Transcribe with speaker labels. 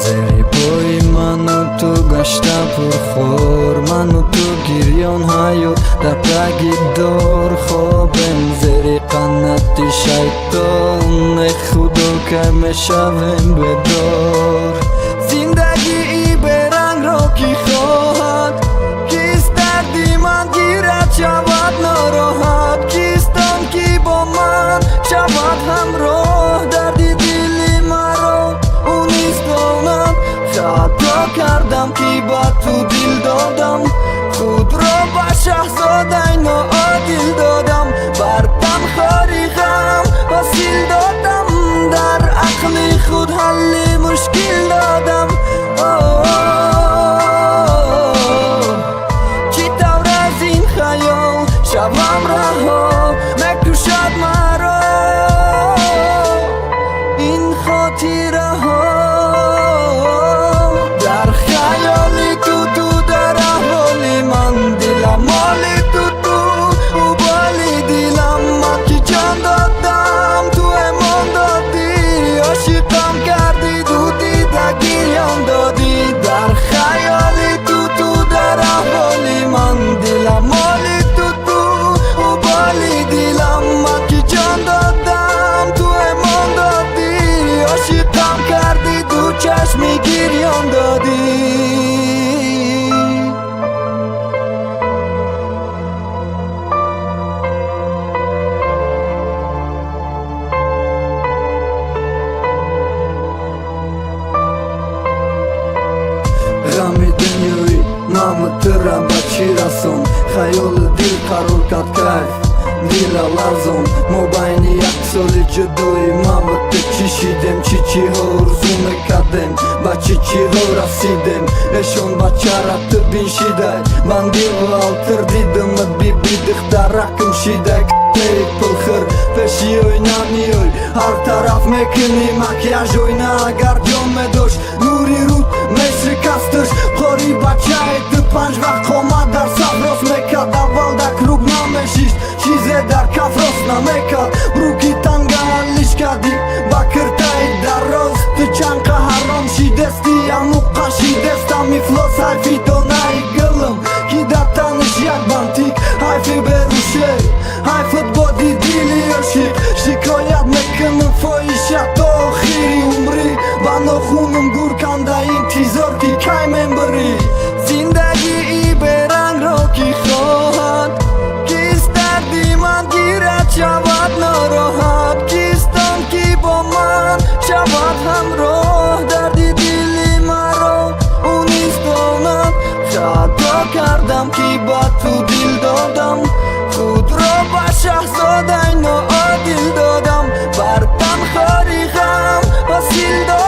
Speaker 1: زریبای منو تو گشته پرخور، منو تو گریان حیات در پرگی دار خوابم زیر قنات شیطان خدا که میشویم بدار. زندگی به رنگ را کی خواهد، کیست دردی من گیرد شود ناراحت، کیستم کی با من شود همراه، دردی دلی مرا او نیست داند. خطا کردم که با تو دل دادم، خود را به شهزاده ناعادل دادم، بردم خاری غم وسیل دادم، در عقل خود حل مشکل دادم. چی طور از این خیال شوم رها، مکشد مرا این خاطره ها. در خیال تو در احوال من، دلم مال تو و بالی دلم، من که جان دادم تو امان دادی، عاشقم کردی تو دیده گریان دادی. در خیال تو در احوال من، دلم مال تو و بالی دلم، من که جان دادم تو امان دادی، عاشقم کردی تو چشمی گریان دادی. غم دنیایی نامترم با چی رسون، خیال دل قرار کد کیف دل لرزون. ما بین یک سال جدایی مامت چشیدم، چی ها رزو میکردم با چی ها رسیدم. اشون بچه را تبین شیده من دیو altır دیدم بی دخترکم شیده پلخر peşiyor inanıyor, her taraf mekini makyaj oyna agar جامه داشت نوری رود مصر کستش خاری بچه ایت پنج وقت خوما در صفراس مکد اول در کروب نامشیشت چیزه در کف راست نمکد بروکی تنگه حلش کدی بکرتای در راست چنقه حرام شیدستی امو قشیدستم میفلاس حرفی دانای گلم کی در تنش یک بانتیک حرفی بروشه حرفت با دیدیلی عشق شکایت میکنم فایشت تا آخری عمری بنا خونم گور کنده انتظار کی من بری. زندگی به رنگ را کی خواهد، کیست دردی من گیرد شود ناراحت، کیستم کی با من شود همراه، دردی دلی مرا او نیست داند. خطا کردم که با تو دل دادم، خود را به شهزاده ناعادل دادم، بردم خاری غم وسیل دادم.